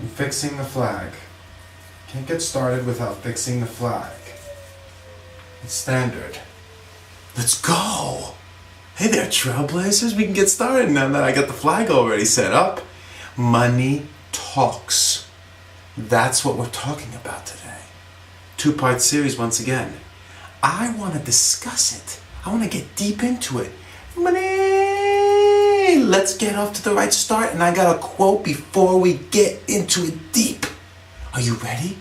I'm fixing the flag. Can't get started without fixing the flag. It's standard. Let's go! Hey there, Trailblazers. We can get started now that I got the flag already set up. Money talks. That's what we're talking about today. Two-part series once again. I want to discuss it. I want to get deep into it. Money! Let's get off to the right start, and I got a quote before we get into it deep. Are you ready?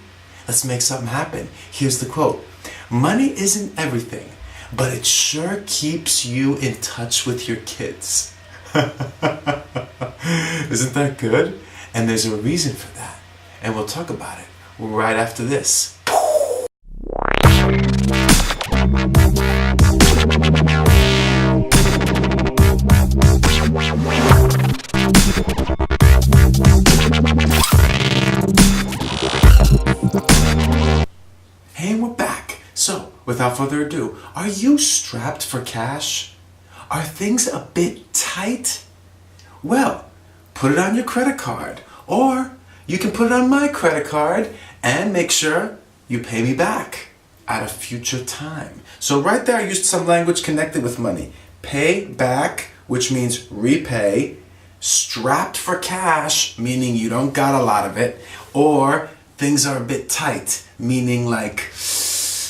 Let's make something happen. Here's the quote. Money isn't everything, but it sure keeps you in touch with your kids. Isn't that good? And there's a reason for that. And we'll talk about it right after this. And we're back. So, without further ado, are you strapped for cash? Are things a bit tight? Well, put it on your credit card, or you can put it on my credit card and make sure you pay me back at a future time. So right there I used some language connected with money. Pay back, which means repay. Strapped for cash, meaning you don't got a lot of it. Or things are a bit tight, meaning like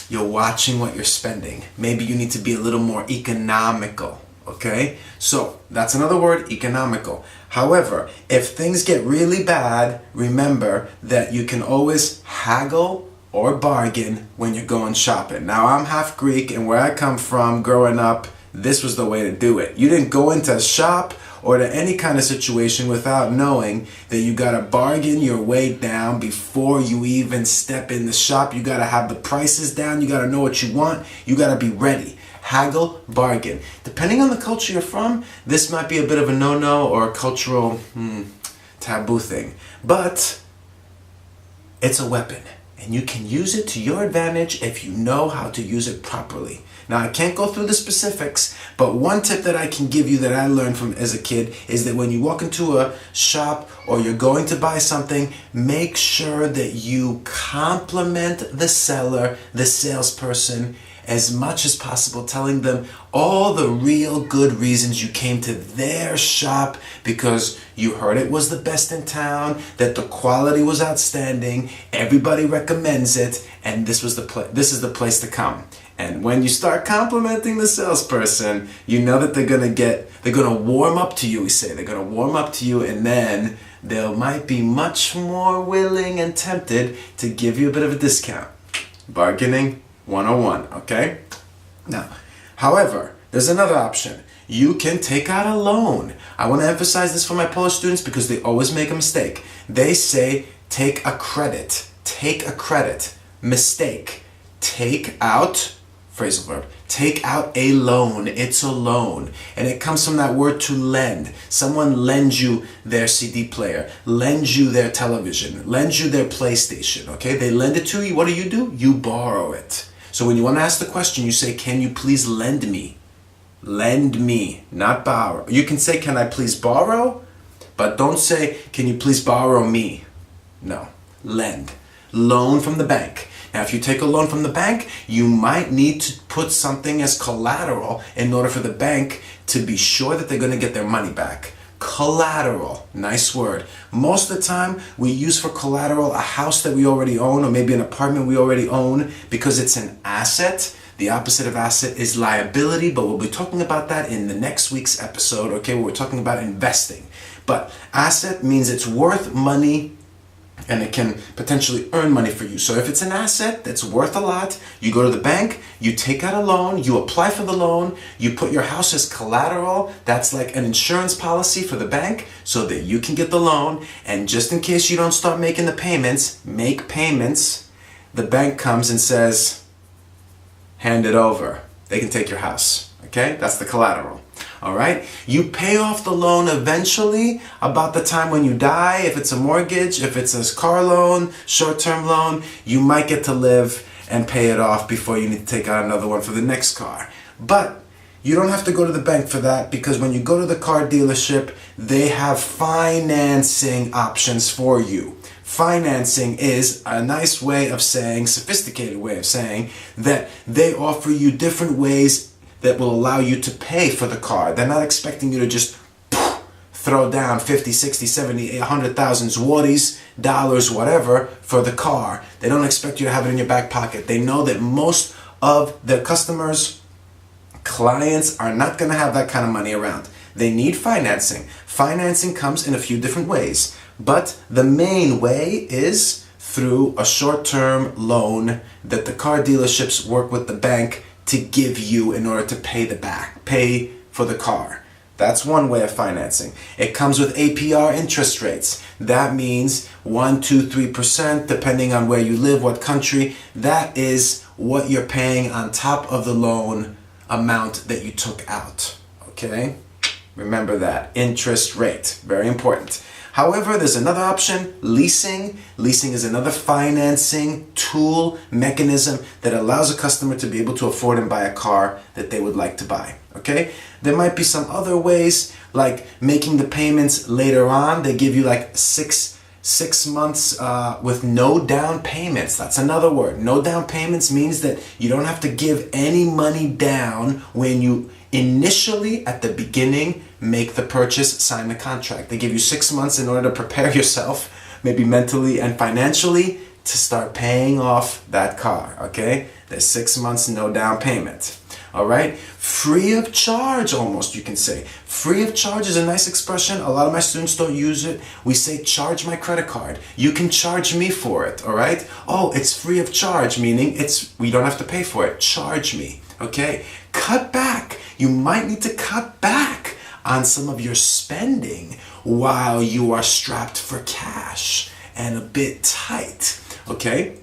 you're watching what you're spending. Maybe you need to be a little more economical, okay? So that's another word, economical. However, if things get really bad, remember that you can always haggle or bargain when you're going shopping. Now, I'm half Greek, and where I come from growing up, this was the way to do it. You didn't go into a shop or to any kind of situation without knowing that you gotta bargain your way down before you even step in the shop. You gotta have the prices down, you gotta know what you want, you gotta be ready. Haggle, bargain. Depending on the culture you're from, this might be a bit of a no-no or a cultural taboo thing. But it's a weapon, and you can use it to your advantage if you know how to use it properly. Now, I can't go through the specifics, but one tip that I can give you that I learned from as a kid is that when you walk into a shop or you're going to buy something, make sure that you compliment the seller, the salesperson, as much as possible, telling them all the real good reasons you came to their shop, because you heard it was the best in town, that the quality was outstanding, everybody recommends it, and this is the place to come. And when you start complimenting the salesperson, you know that they're gonna warm up to you, we say. They're gonna warm up to you, and then they might be much more willing and tempted to give you a bit of a discount. Bargaining 101, okay? Now, however, there's another option. You can take out a loan. I want to emphasize this for my Polish students because they always make a mistake. They say, take a credit. Take a credit. Mistake. Take out, phrasal verb, take out a loan. It's a loan. And it comes from that word to lend. Someone lends you their CD player, lends you their television, lends you their PlayStation, okay? They lend it to you. What do? You borrow it. So when you want to ask the question, you say, can you please lend me? Lend me, not borrow. You can say, can I please borrow? But don't say, can you please borrow me? No, lend. Loan from the bank. Now, if you take a loan from the bank, you might need to put something as collateral in order for the bank to be sure that they're going to get their money back. Collateral, nice word. Most of the time, we use for collateral a house that we already own, or maybe an apartment we already own, because it's an asset. The opposite of asset is liability, but we'll be talking about that in the next week's episode, okay, where we're talking about investing. But asset means it's worth money, and it can potentially earn money for you. So if it's an asset that's worth a lot, you go to the bank, you take out a loan, you apply for the loan, you put your house as collateral. That's like an insurance policy for the bank so that you can get the loan. And just in case you don't start making the payments, make payments, the bank comes and says, hand it over. They can take your house, okay? That's the collateral. All right, you pay off the loan eventually about the time when you die. If it's a mortgage, if it's a car loan, short-term loan, you might get to live and pay it off before you need to take out another one for the next car. But you don't have to go to the bank for that, because when you go to the car dealership, they have financing options for you. Financing is a nice way of saying, sophisticated way of saying, that they offer you different ways that will allow you to pay for the car. They're not expecting you to just throw down 50, 60, 70, 100,000 zlotys, dollars, whatever, for the car. They don't expect you to have it in your back pocket. They know that most of their customers, clients, are not going to have that kind of money around. They need financing. Financing comes in a few different ways, but the main way is through a short-term loan that the car dealerships work with the bank to give you in order to pay for the car. That's one way of financing. It comes with APR interest rates. That means 1, 2, 3%, depending on where you live, what country. That is what you're paying on top of the loan amount that you took out. Okay? Remember that. Interest rate. Very important. However, there's another option, leasing. Leasing is another financing tool, mechanism that allows a customer to be able to afford and buy a car that they would like to buy. Okay? There might be some other ways, like making the payments later on. They give you like six months with no down payments. That's another word. No down payments means that you don't have to give any money down when you initially, at the beginning, make the purchase, sign the contract. They give you 6 months in order to prepare yourself, maybe mentally and financially, to start paying off that car, okay? There's 6 months, no down payment. All right? Free of charge, almost, you can say. Free of charge is a nice expression. A lot of my students don't use it. We say, charge my credit card. You can charge me for it, all right? Oh, it's free of charge, meaning we don't have to pay for it. Charge me, okay? Cut back. You might need to cut back on some of your spending while you are strapped for cash and a bit tight, okay?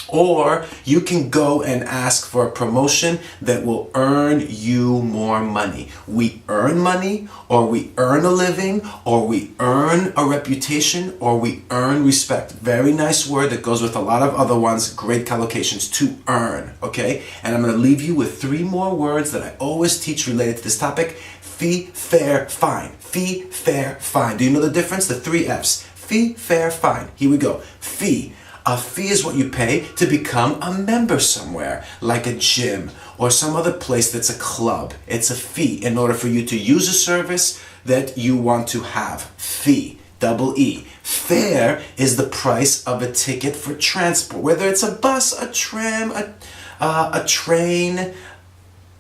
Or you can go and ask for a promotion that will earn you more money. We earn money, or we earn a living, or we earn a reputation, or we earn respect. Very nice word that goes with a lot of other ones, great collocations, to earn, okay? And I'm going to leave you with 3 more words that I always teach related to this topic. Fee, fair, fine. Fee, fair, fine. Do you know the difference? The 3 F's. Fee, fair, fine. Here we go. Fee. A fee is what you pay to become a member somewhere, like a gym or some other place that's a club. It's a fee in order for you to use a service that you want to have. Fee, double E. Fare is the price of a ticket for transport, whether it's a bus, a tram, a train,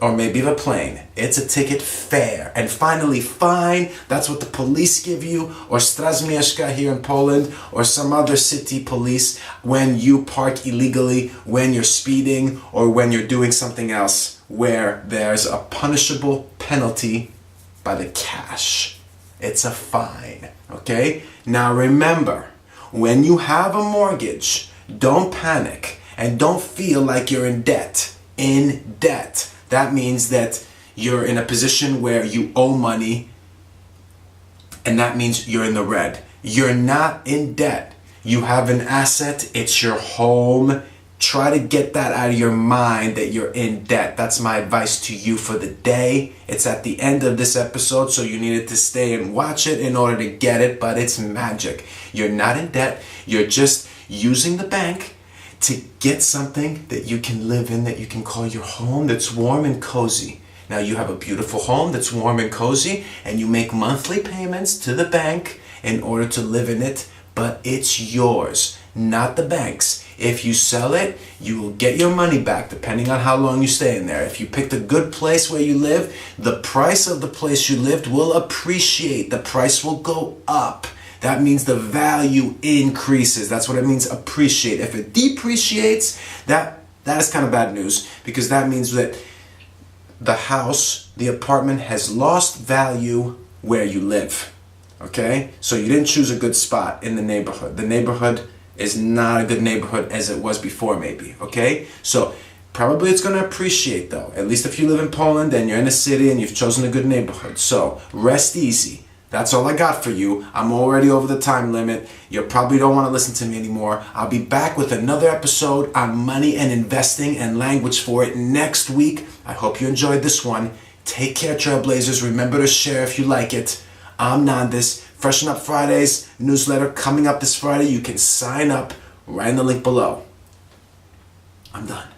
or maybe a plane. It's a ticket fare. And finally, fine, that's what the police give you, or Straż Miejska here in Poland, or some other city police when you park illegally, when you're speeding, or when you're doing something else where there's a punishable penalty by the cash. It's a fine, okay? Now remember, when you have a mortgage, don't panic and don't feel like you're in debt. In debt. That means that you're in a position where you owe money, and that means you're in the red. You're not in debt. You have an asset. It's your home. Try to get that out of your mind that you're in debt. That's my advice to you for the day. It's at the end of this episode, so you needed to stay and watch it in order to get it, but it's magic. You're not in debt. You're just using the bank to get something that you can live in, that you can call your home, that's warm and cozy. Now you have a beautiful home that's warm and cozy, and you make monthly payments to the bank in order to live in it, but it's yours, not the bank's. If you sell it, you will get your money back depending on how long you stay in there. If you picked a good place where you live, the price of the place you lived will appreciate. The price will go up. That means the value increases. That's what it means, appreciate. If it depreciates, that is kind of bad news, because that means that the house, the apartment, has lost value where you live. Okay? So you didn't choose a good spot in the neighborhood. The neighborhood is not a good neighborhood as it was before, maybe. Okay? So probably it's going to appreciate, though. At least if you live in Poland and you're in a city and you've chosen a good neighborhood. So rest easy. That's all I got for you. I'm already over the time limit. You probably don't want to listen to me anymore. I'll be back with another episode on money and investing and language for it next week. I hope you enjoyed this one. Take care, Trailblazers. Remember to share if you like it. I'm Nandis. Freshen Up Fridays newsletter coming up this Friday. You can sign up right in the link below. I'm done.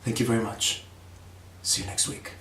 Thank you very much. See you next week.